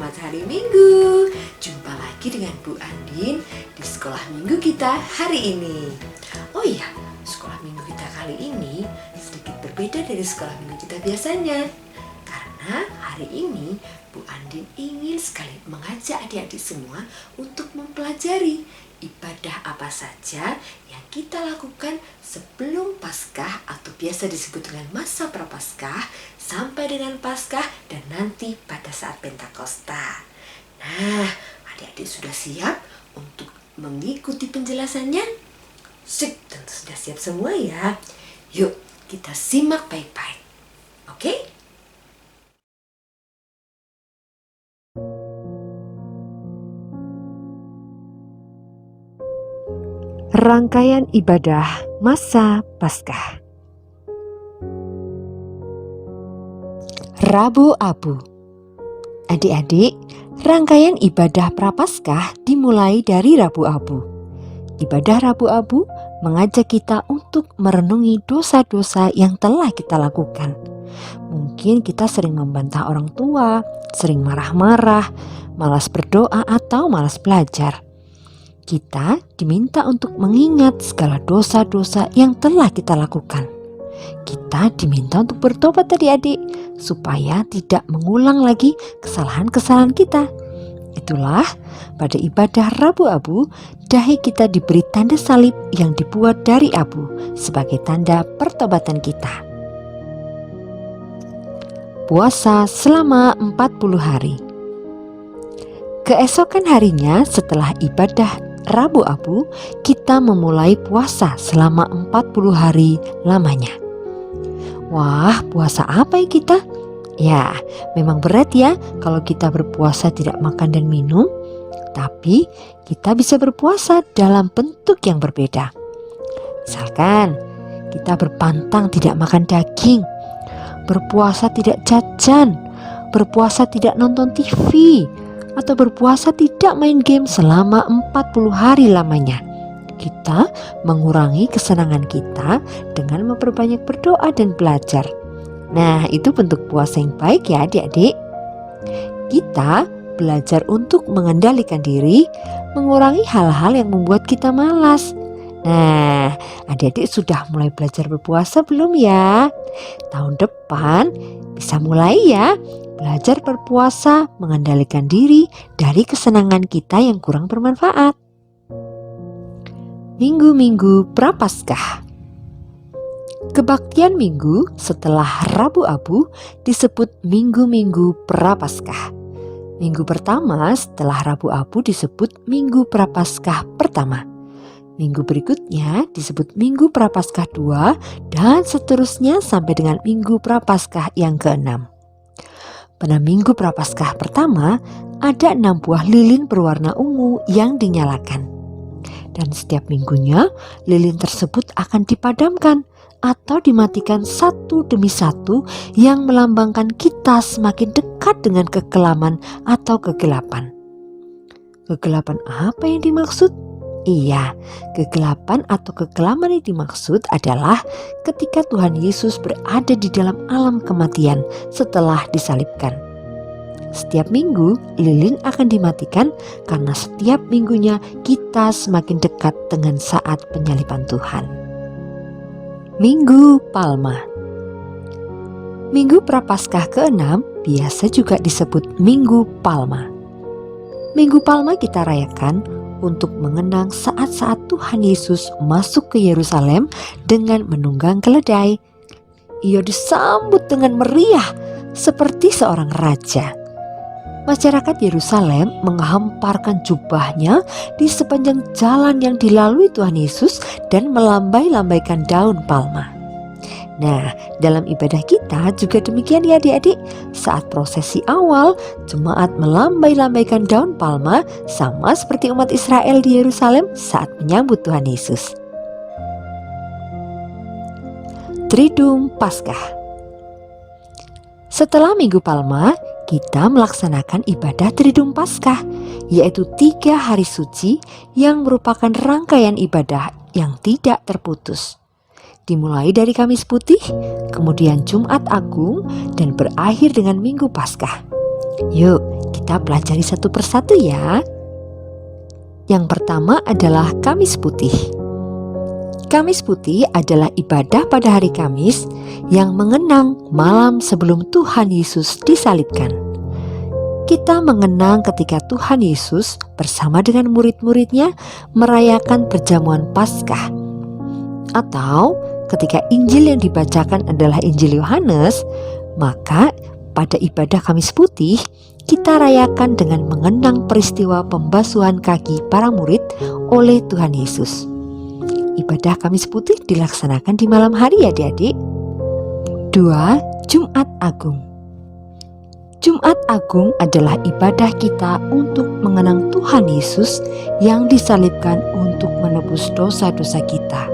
selamat hari Minggu. Jumpa lagi dengan Bu Andin di sekolah minggu kita hari ini. Oh iya, sekolah minggu kita kali ini sedikit berbeda dari sekolah minggu kita biasanya. Karena hari ini Bu Andin ingin sekali mengajak adik-adik semua untuk mempelajari ibadah apa saja yang kita lakukan sebelum Paskah atau biasa disebut dengan masa Prapaskah sampai dengan Paskah dan nanti pada saat Pentakosta. Nah, adik-adik sudah siap untuk mengikuti penjelasannya? Sip, tentu sudah siap semua ya. Yuk, kita simak baik-baik. Oke? Rangkaian ibadah masa Paskah. Rabu Abu. Adik-adik, rangkaian ibadah Prapaskah dimulai dari Rabu Abu. Ibadah Rabu Abu mengajak kita untuk merenungi dosa-dosa yang telah kita lakukan. Mungkin kita sering membantah orang tua, sering marah-marah, malas berdoa atau malas belajar. Kita diminta untuk mengingat segala dosa-dosa yang telah kita lakukan. Kita diminta untuk bertobat adik-adik, supaya tidak mengulang lagi kesalahan-kesalahan kita. Itulah, pada ibadah Rabu Abu, dahi kita diberi tanda salib yang dibuat dari abu sebagai tanda pertobatan kita. Puasa selama 40 hari. Keesokan harinya setelah ibadah Rabu Abu, kita memulai puasa selama 40 hari lamanya. Wah, puasa apa ya kita? Ya, memang berat ya kalau kita berpuasa tidak makan dan minum. Tapi kita bisa berpuasa dalam bentuk yang berbeda. Misalkan, kita berpantang tidak makan daging, berpuasa tidak jajan, berpuasa tidak nonton TV, atau berpuasa tidak main game selama 40 hari lamanya. Kita mengurangi kesenangan kita dengan memperbanyak berdoa dan belajar. Nah, itu bentuk puasa yang baik ya adik-adik. Kita belajar untuk mengendalikan diri, mengurangi hal-hal yang membuat kita malas. Nah, adik-adik sudah mulai belajar berpuasa belum ya? Tahun depan bisa mulai ya. Belajar berpuasa mengendalikan diri dari kesenangan kita yang kurang bermanfaat. Minggu-minggu Prapaskah. Kebaktian minggu setelah Rabu Abu disebut minggu-minggu Prapaskah. Minggu pertama setelah Rabu Abu disebut minggu Prapaskah pertama. Minggu berikutnya disebut minggu Prapaskah 2 dan seterusnya sampai dengan minggu Prapaskah yang ke-6. Pada minggu Prapaskah pertama, ada 6 buah lilin berwarna ungu yang dinyalakan. Dan setiap minggunya, lilin tersebut akan dipadamkan atau dimatikan satu demi satu yang melambangkan kita semakin dekat dengan kekelaman atau kegelapan. Kegelapan apa yang dimaksud? Iya, kegelapan atau kekelaman yang dimaksud adalah ketika Tuhan Yesus berada di dalam alam kematian setelah disalibkan. Setiap minggu lilin akan dimatikan karena setiap minggunya kita semakin dekat dengan saat penyaliban Tuhan. Minggu Palma. Minggu Prapaskah ke-6 biasa juga disebut Minggu Palma. Minggu Palma kita rayakan untuk mengenang saat-saat Tuhan Yesus masuk ke Yerusalem dengan menunggang keledai. Ia disambut dengan meriah seperti seorang raja. Masyarakat Yerusalem menghamparkan jubahnya di sepanjang jalan yang dilalui Tuhan Yesus dan melambai-lambaikan daun palma. Nah, dalam ibadah kita juga demikian ya adik-adik. Saat prosesi awal, jemaat melambai-lambaikan daun palma sama seperti umat Israel di Yerusalem saat menyambut Tuhan Yesus. Triduum Paskah. Setelah Minggu Palma, kita melaksanakan ibadah Triduum Paskah, yaitu 3 hari suci yang merupakan rangkaian ibadah yang tidak terputus. Dimulai dari Kamis Putih, kemudian Jumat Agung, dan berakhir dengan Minggu Paskah. Yuk, kita pelajari satu persatu ya. Yang pertama adalah Kamis Putih. Kamis Putih adalah ibadah pada hari Kamis yang mengenang malam sebelum Tuhan Yesus disalibkan. Kita mengenang ketika Tuhan Yesus bersama dengan murid-muridnya merayakan perjamuan Paskah. Atau ketika Injil yang dibacakan adalah Injil Yohanes, maka pada ibadah Kamis Putih kita rayakan dengan mengenang peristiwa pembasuhan kaki para murid oleh Tuhan Yesus. Ibadah Kamis Putih dilaksanakan di malam hari ya adik-adik. 2. Jumat Agung. Jumat Agung adalah ibadah kita untuk mengenang Tuhan Yesus yang disalibkan untuk menebus dosa-dosa kita.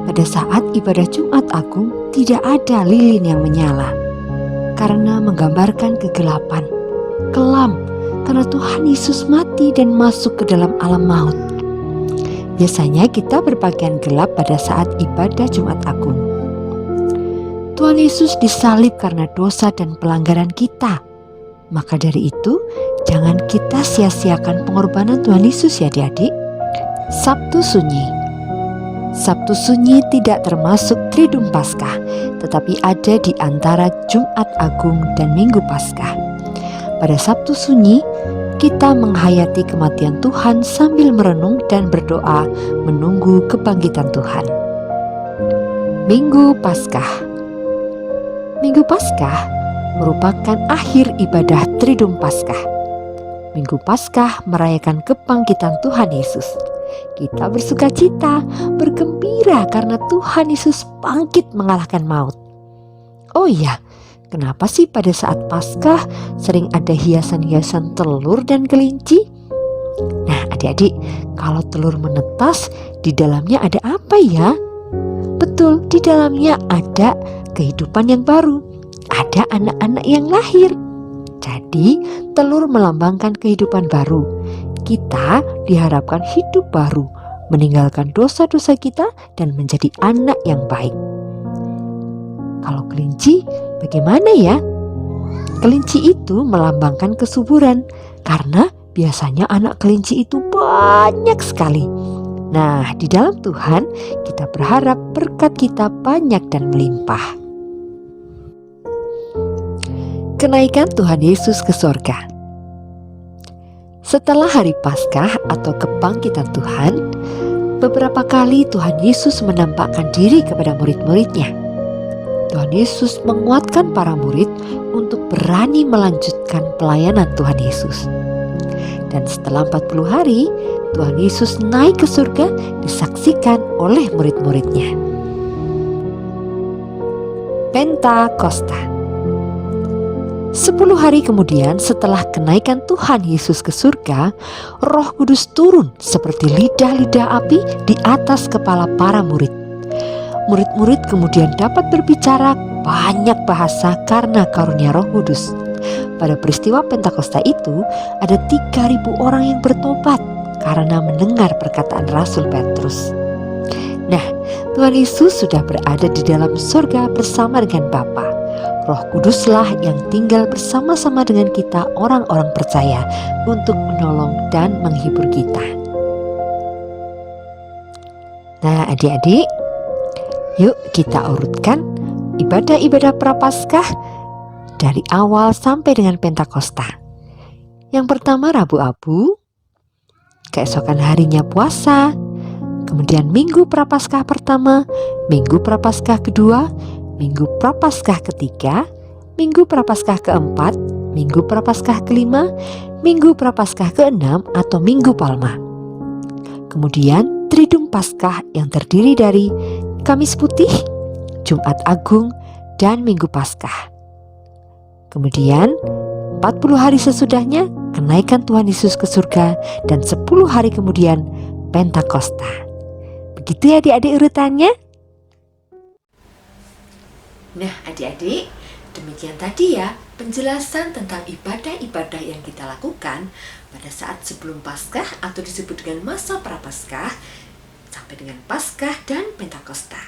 Pada saat ibadah Jumat Agung tidak ada lilin yang menyala, karena menggambarkan kegelapan, kelam, karena Tuhan Yesus mati dan masuk ke dalam alam maut. Biasanya kita berpakaian gelap pada saat ibadah Jumat Agung. Tuhan Yesus disalib karena dosa dan pelanggaran kita. Maka dari itu, jangan kita sia-siakan pengorbanan Tuhan Yesus ya adik-adik. Sabtu Sunyi. Sabtu Sunyi tidak termasuk Triduum Paskah, tetapi ada di antara Jumat Agung dan Minggu Paskah. Pada Sabtu Sunyi, kita menghayati kematian Tuhan sambil merenung dan berdoa menunggu kebangkitan Tuhan. Minggu Paskah. Minggu Paskah merupakan akhir ibadah Triduum Paskah. Minggu Paskah merayakan kebangkitan Tuhan Yesus. Kita bersuka cita, bergembira karena Tuhan Yesus bangkit mengalahkan maut. Oh iya, kenapa sih pada saat Paskah sering ada hiasan-hiasan telur dan kelinci? Nah adik-adik, kalau telur menetas, di dalamnya ada apa ya? Betul, di dalamnya ada kehidupan yang baru. Ada anak-anak yang lahir. Jadi telur melambangkan kehidupan baru. Kita diharapkan hidup baru, meninggalkan dosa-dosa kita dan menjadi anak yang baik. Kalau kelinci, bagaimana ya? Kelinci itu melambangkan kesuburan, karena biasanya anak kelinci itu banyak sekali. Nah, di dalam Tuhan kita berharap berkat kita banyak dan melimpah. Kenaikan Tuhan Yesus ke sorga. Setelah hari Paskah atau kebangkitan Tuhan, beberapa kali Tuhan Yesus menampakkan diri kepada murid-muridnya. Tuhan Yesus menguatkan para murid untuk berani melanjutkan pelayanan Tuhan Yesus. Dan setelah 40 hari, Tuhan Yesus naik ke surga disaksikan oleh murid-muridnya. Pentakosta. 10 hari kemudian setelah kenaikan Tuhan Yesus ke surga, Roh Kudus turun seperti lidah-lidah api di atas kepala para murid. Murid-murid kemudian dapat berbicara banyak bahasa karena karunia Roh Kudus. Pada peristiwa Pentakosta itu, ada 3.000 orang yang bertobat karena mendengar perkataan Rasul Petrus. Nah, Tuhan Yesus sudah berada di dalam surga bersama dengan Bapa. Roh Kuduslah yang tinggal bersama-sama dengan kita orang-orang percaya untuk menolong dan menghibur kita. Nah adik-adik, yuk kita urutkan ibadah-ibadah Prapaskah dari awal sampai dengan Pentakosta. Yang pertama Rabu Abu, keesokan harinya puasa, kemudian Minggu Prapaskah pertama, Minggu Prapaskah kedua, Minggu Prapaskah ketiga, Minggu Prapaskah keempat, Minggu Prapaskah kelima, Minggu Prapaskah keenam atau Minggu Palma. Kemudian Triduum Paskah yang terdiri dari Kamis Putih, Jumat Agung, dan Minggu Paskah. Kemudian 40 hari sesudahnya kenaikan Tuhan Yesus ke surga dan 10 hari kemudian Pentakosta. Begitu ya adik-adik urutannya. Nah adik-adik, demikian tadi ya penjelasan tentang ibadah-ibadah yang kita lakukan pada saat sebelum Paskah atau disebut dengan masa Prapaskah sampai dengan Paskah dan Pentakosta.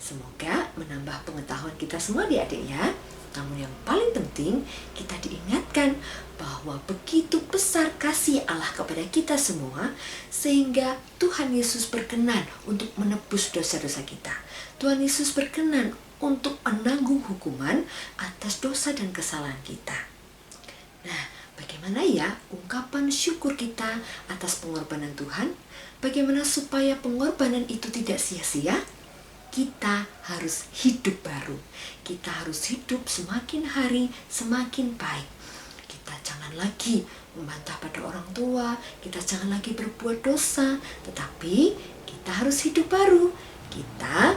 Semoga menambah pengetahuan kita semua adik-adik ya. Namun yang paling penting, kita diingatkan bahwa begitu besar kasih Allah kepada kita semua, sehingga Tuhan Yesus berkenan untuk menebus dosa-dosa kita. Tuhan Yesus berkenan untuk menanggung hukuman atas dosa dan kesalahan kita. Nah, bagaimana ya ungkapan syukur kita atas pengorbanan Tuhan? Bagaimana supaya pengorbanan itu tidak sia-sia? Kita harus hidup baru. Kita harus hidup semakin hari semakin baik. Kita jangan lagi membantah pada orang tua, kita jangan lagi berbuat dosa, tetapi kita harus hidup baru. Kita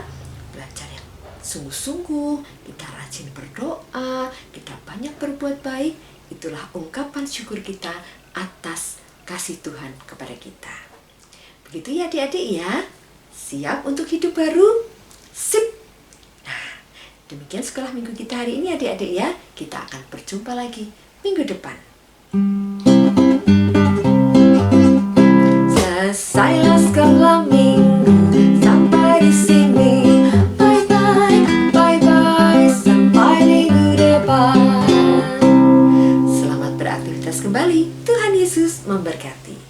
belajar yang sungguh-sungguh, kita rajin berdoa, kita banyak berbuat baik. Itulah ungkapan syukur kita atas kasih Tuhan kepada kita. Begitu ya adik-adik ya. Siap untuk hidup baru? Sip. Nah, demikian sekolah minggu kita hari ini adik-adik ya. Kita akan berjumpa lagi minggu depan. Selesailah sekolah minggu sampai di sini. Bye bye, bye bye, sampai minggu depan. Selamat beraktivitas kembali. Tuhan Yesus memberkati.